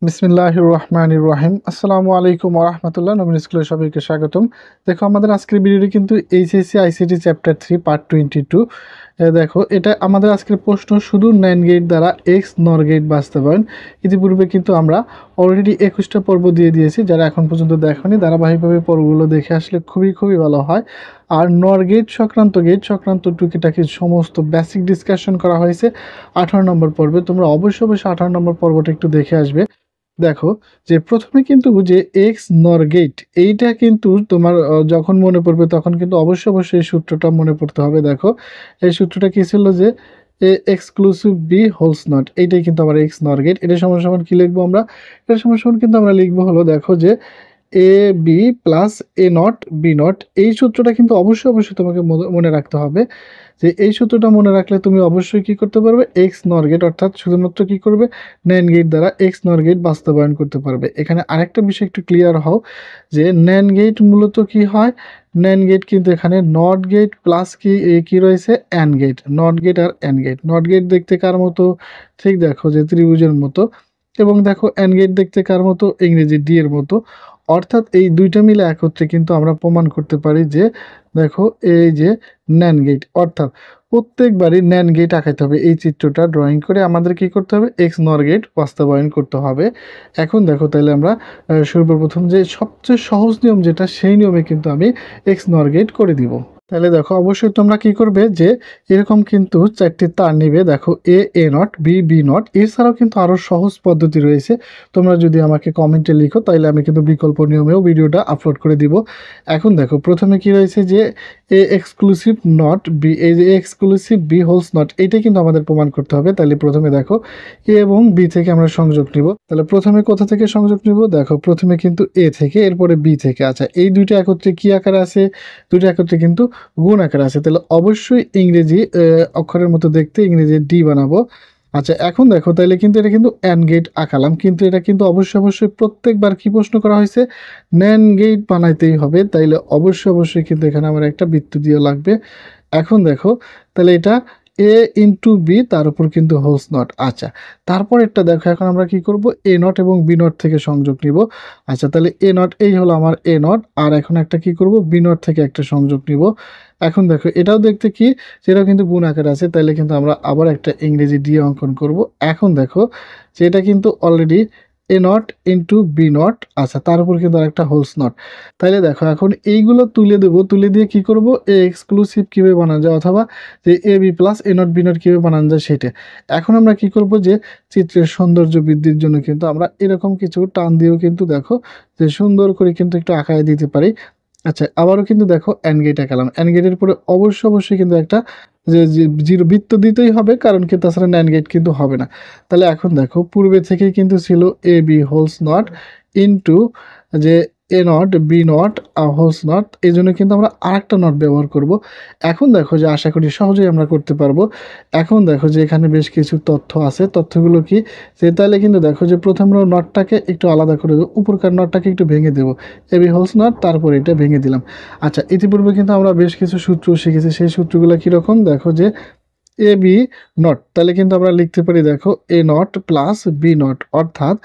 বিসমিল্লাহির রহমানির রহিম। আসসালামু আলাইকুম ওয়া রাহমাতুল্লাহ। নবীন স্কুলে সবাইকে স্বাগতম। দেখো আমাদের আজকের ভিডিওটি কিন্তু এইচএসসি আইসিটি চ্যাপ্টার 3 পার্ট 22। দেখো এটা আমাদের আজকের প্রশ্ন শুধু NAND গেট দ্বারা এক্স নর গেট বাস্তবায়ন। ইতিপূর্বে কিন্তু আমরা অলরেডি 21টা পর্ব দিয়ে দিয়েছি। যারা এখন পর্যন্ত দেখোনি ধারাবাহিকভাবে পর্বগুলো দেখে আসলে খুবই ভালো হয়। আর নর গেট সংক্রান্ত টুকিটাকি সমস্ত বেসিক ডিসকাশন করা হয়েছে 18 নম্বর পর্বে। তোমরা অবশ্যই 18 নম্বর পর্বটা একটু দেখে আসবে। দেখো যে প্রথমে কিন্তু যে এক্স নর গেট এইটা কিন্তু তোমার যখন মনে পড়বে তখন কিন্তু অবশ্যই এই সূত্রটা মনে পড়তে হবে। দেখো এই সূত্রটা কি ছিল যে A exclusive B holes not, এইটাই কিন্তু আমার এক্স নর গেট। এটা সমান কি লিখবো আমরা? এটা সমান কিন্তু আমরা লিখবো হলো, দেখো যে A B plus A not B not. এই সূত্রটা কিন্তু অবশ্যই তোমাকে মনে রাখতে হবে। যে এই সূত্রটা মনে রাখলে তুমি অবশ্যই কি করতে পারবে, এক্স নর গেট অর্থাৎ শুধুমাত্র কি করবে, NAND গেট দ্বারা এক্স নর গেট বাস্তবায়ন করতে পারবে। এখানে আরেকটা বিষয় একটু ক্লিয়ার হও যে NAND গেট মূলত কি হয়, NAND গেট কিন্তু এখানে নট গেট প্লাস কি রয়েছে, অ্যান্ড গেট। নট গেট আর অ্যান্ড গেট। নট গেট দেখতে কার মতো, ঠিক দেখো যে ত্রিভুজের মতো। এবং দেখো অ্যান্ড গেট দেখতে কার মতো, ইংরেজি ডি এর মতো। অর্থাৎ এই দুইটা মিলে একত্রে কিন্তু আমরা প্রমাণ করতে পারি যে দেখো এই যে NAND গেট, অর্থাৎ প্রত্যেকবারই NAND গেট আঁকাতে হবে। এই চিত্রটা ড্রয়িং করে আমাদের কি করতে হবে, এক্স নর গেট বাস্তবায়ন করতে হবে। এখন দেখো তাহলে আমরা সর্বপ্রথম যে সবচেয়ে সহজ নিয়ম যেটা, সেই নিয়মে কিন্তু আমি এক্স নর গেট করে দিব। তাহলে দেখো অবশ্যই তোমরা কি করবে যে এরকম কিন্তু চারটি তার নিবে। দেখো এ নট, বি নট। এছাড়াও কিন্তু আরও সহজ পদ্ধতি রয়েছে। তোমরা যদি আমাকে কমেন্টে লিখো তাহলে আমি কিন্তু বিকল্প নিয়মেও ভিডিওটা আপলোড করে দিব। এখন দেখো প্রথমে কি রয়েছে যে এ এক্সক্লুসিভ নট বি, এই যে এক্সক্লুসিভ বি হোলস নট, এইটাই কিন্তু আমাদের প্রমাণ করতে হবে। তাহলে প্রথমে দেখো এ এবং বি থেকে আমরা সংযোগ নিব। তাহলে প্রথমে কোথা থেকে সংযোগ নিব, দেখো প্রথমে কিন্তু এ থেকে, এরপরে বি থেকে। আচ্ছা এই দুইটা একত্রে কি আকারে আছে, দুইটা একত্রে কিন্তু গুণ আকারে আছে। তাহলে অবশ্যই ইংরেজি অক্ষরের মতো দেখতে ইংরেজি ডি বানাবো। আচ্ছা এখন দেখো তাহলে কিন্তু এটা কিন্তু অ্যান্ড গেট আঁকালাম, কিন্তু এটা কিন্তু অবশ্যই প্রত্যেকবার কি প্রশ্ন করা হয়েছে, NAND গেট বানাইতেই হবে। তাইলে অবশ্যই কিন্তু এখানে আমার একটা বৃত্ত দিয়ে লাগবে। এখন দেখো তাহলে এটা এ ইন্টু বি, তার উপর কিন্তু হোলস নট। আচ্ছা তারপর একটা দেখো এখন আমরা কি করব, এ নট এবং বি নট থেকে সংযোগ নিব। আচ্ছা তাহলে এ নট, এই হলো আমার এ নট। আর এখন একটা কি করব, বি নট থেকে একটা সংযোগ নিব। এখন দেখো এটাও দেখতে কি, সেটাও কিন্তু গুণ আকারে আছে। তাইলে কিন্তু আমরা আবার একটা ইংরেজি দিয়ে অঙ্কন করব। এখন দেখো যে এটা কিন্তু already A not into B not. আচ্ছা তার উপর কিন্তু আরেকটা হোলস নট। তাইলে দেখো এখন এইগুলো তুলে দেবো, তুলে দিয়ে কি করব, এ এক্সক্লুসিভ কীভাবে বানানো যায়, অথবা যে A B plus A not B not কীভাবে বানানো যায় সেটা। এখন আমরা কি করব, যে চিত্রের সৌন্দর্য বৃদ্ধির জন্য কিন্তু আমরা এরকম কিছু টান দিয়েও কিন্তু দেখো যে সুন্দর করে কিন্তু একটু আঁকায় দিতে পারি। আচ্ছা আবারও কিন্তু দেখো অ্যান্ড গেট আঁকালাম। অ্যান্ড গেটের পরে অবশ্যই কিন্তু একটা যে জিরো বৃত্ত দিতেই হবে, কারণ কি তাছাড়া NAND গেট কিন্তু হবে না। তাহলে এখন দেখো পূর্বে থেকেই কিন্তু ছিল A B holes not into যে A not B not holds not, এই জন্য কিন্তু আমরা আরেকটা নট ব্যবহার করব। এখন দেখো যে আশা করি সহজেই আমরা করতে পারবো। এখন দেখো যে এখানে বেশ কিছু তথ্য আছে, তথ্যগুলো কি, যে তাহলে কিন্তু দেখো যে প্রথম নটটাকে একটু আলাদা করে দেবো, উপরকার নটটাকে একটু ভেঙে দেবো, এ বি হোলস নট, তারপরে এটা ভেঙে দিলাম। আচ্ছা ইতিপূর্বে কিন্তু আমরা বেশ কিছু সূত্র শিখেছি, সেই সূত্রগুলো কীরকম, দেখো যে এ বি নট, তাহলে কিন্তু আমরা লিখতে পারি দেখো এ নট প্লাস বি নট। অর্থাৎ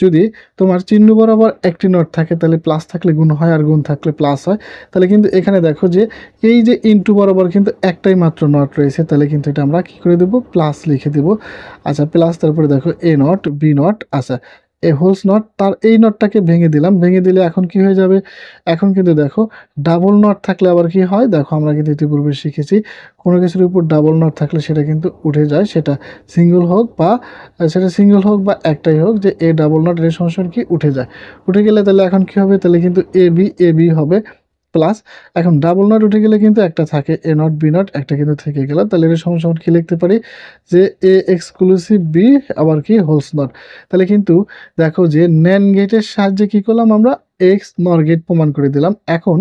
যদি তোমার চিহ্ন বরাবর একটি নট থাকে তাহলে প্লাস থাকলে গুণ হয়, আর গুণ থাকলে প্লাস হয়। তাহলে কিন্তু এখানে দেখো যে এই যে ইনটু বরাবর কিন্তু একটাই মাত্র নট রয়েছে, তাহলে কিন্তু এটা আমরা কী করে দেবো, প্লাস লিখে দেবো। আচ্ছা প্লাস, তারপরে দেখো এ নট বি নট। আচ্ছা এ হোলস নট, তার এই নটটাকে ভেঙে দিলাম, ভেঙে দিলে এখন কি হয়ে যাবে, এখন কিন্তু দেখো ডাবল নট থাকলে আবার কি হয়, দেখো আমরা কিন্তু ইতিপূর্বে শিখেছি কোনো কিছুর উপর ডাবল নট থাকলে সেটা কিন্তু উঠে যায়, সেটা সিঙ্গেল হোক বা একটাই হোক, যে এ ডাবল নট এর সমস্যা কি উঠে যায়। উঠে গেলে তাহলে এখন কি হবে, তাহলে কিন্তু এ বি হবে প্লাস, এখন ডাবল নট উঠে গেলে কিন্তু একটা থাকে এ নট বি নট, একটা কিন্তু থেকে গেল। তাহলে এর সমস্যা কি লিখতে পারি, যে এ এক্সক্লুসিভ বি আবার কি হোলস নট। তাহলে কিন্তু দেখো যে NAND গেটের সাহায্যে কি করলাম আমরা, এক্স নর গেট প্রমাণ করে দিলাম। এখন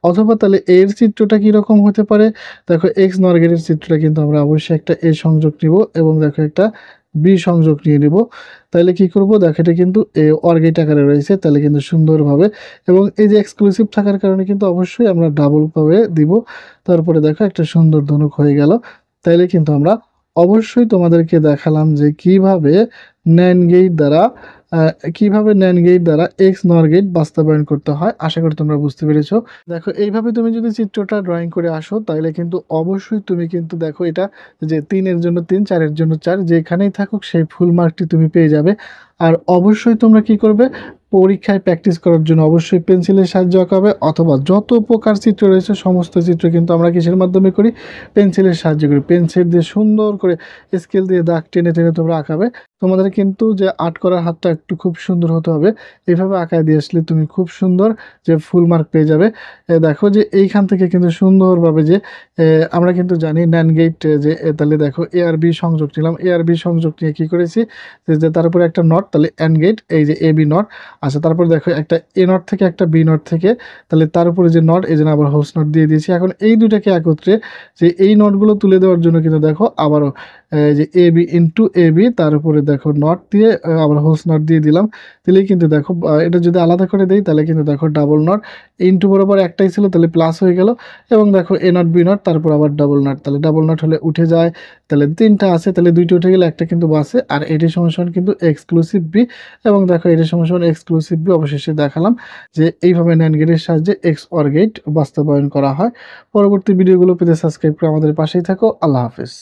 অথবা তাহলে এর চিত্রটা কীরকম হতে পারে, দেখো এক্স নর গেটের চিত্রটা কিন্তু আমরা অবশ্যই একটা এ সংযোগ নিব এবং দেখো একটা বি সংযোগ নিয়ে নেব। তাহলে কি করব, দেখো এটা কিন্তু এ অর গেট আকারে রয়েছে, তাহলে কিন্তু সুন্দরভাবে, এবং এই যে এক্সক্লুসিভ থাকার কারণে কিন্তু অবশ্যই আমরা ডাবল পাবে দিব। তারপরে দেখো একটা সুন্দর ধনুক হয়ে গেল। তাইলে কিন্তু আমরা অবশ্যই তোমাদেরকে দেখালাম যে কিভাবে ন্যান্ড গেট দ্বারা কিভাবে ন্যান্ড গেট দ্বারা এক্স নর গেট বাস্তবায়ন করতে হয়। আশা করি তোমরা বুঝতে পেরেছো। দেখো এইভাবে তুমি যদি চিত্রটা ড্রয়িং করে আসো তাহলে কিন্তু অবশ্যই তুমি কিন্তু দেখো এটা যে 3-এর জন্য 3, 4-এর জন্য 4 যেখানেই থাকুক সেই ফুল মার্কটি তুমি পেয়ে যাবে। আর অবশ্যই তোমরা কি করবে, পরীক্ষায় প্র্যাকটিস করার জন্য অবশ্যই পেন্সিলের সাহায্য আঁকাবে, অথবা যত প্রকার চিত্র রয়েছে সমস্ত চিত্র কিন্তু আমরা কিসের মাধ্যমে করি, পেন্সিলের সাহায্য করি। পেন্সিল দিয়ে সুন্দর করে স্কেল দিয়ে দাগ টেনে টেনে তোমরা আঁকাবে। তোমাদের কিন্তু যে আর্ট করার হাতটা একটু খুব সুন্দর হতে হবে। এইভাবে আঁকায় দিয়ে আসলে তুমি খুব সুন্দর যে ফুল মার্ক পেয়ে যাবে। দেখো যে এইখান থেকে কিন্তু সুন্দরভাবে যে আমরা কিন্তু জানি ন্যান্ড গেট যে তাহলে দেখো এ আর বি সংযোগ নিলাম, এ আর বি সংযোগ নিয়ে কি করেছি যে তার উপরে একটা নট, তাহলে অ্যান্ড গেট এই যে এ বি নট। আচ্ছা, তারপর দেখো একটা এ নট থেকে একটা বি নট থেকে, তাহলে তার উপরে যে নট এই জন্য আবার হোস নট দিয়ে দিয়েছি। এখন এই দুটাকে একত্রে যে এই নটগুলো তুলে দেওয়ার জন্য কিন্তু দেখো আবারও যে A B into A B, তার উপরে দেখো নট দিয়ে আবার হোস নট দিয়ে দিলাম। দিলেই কিন্তু দেখো এটা যদি আলাদা করে দেই তাহলে কিন্তু দেখো ডাবল নট, ইন্টু বরাবর একটাই ছিল তাহলে প্লাস হয়ে গেল, এবং দেখো এ নট বি নট তারপর আবার ডাবল নট, তাহলে ডাবল নট হলে উঠে যায়, তাহলে 3টা আছে, তাহলে 2টি উঠে গেলে একটা কিন্তু বাসে। আর এটি সমান কিন্তু এক্সক্লুসিভ বি, এবং দেখো এটি সমান এক্সক্লুসিভ বি। অবশেষে দেখালাম যে এইভাবে ন্যান্ড গেটের সাহায্যে এক্স অর গেট বাস্তবায়ন করা হয়। পরবর্তী ভিডিওগুলো পেতে সাবস্ক্রাইব করে আমাদের পাশেই থাকো। আল্লাহ হাফেজ।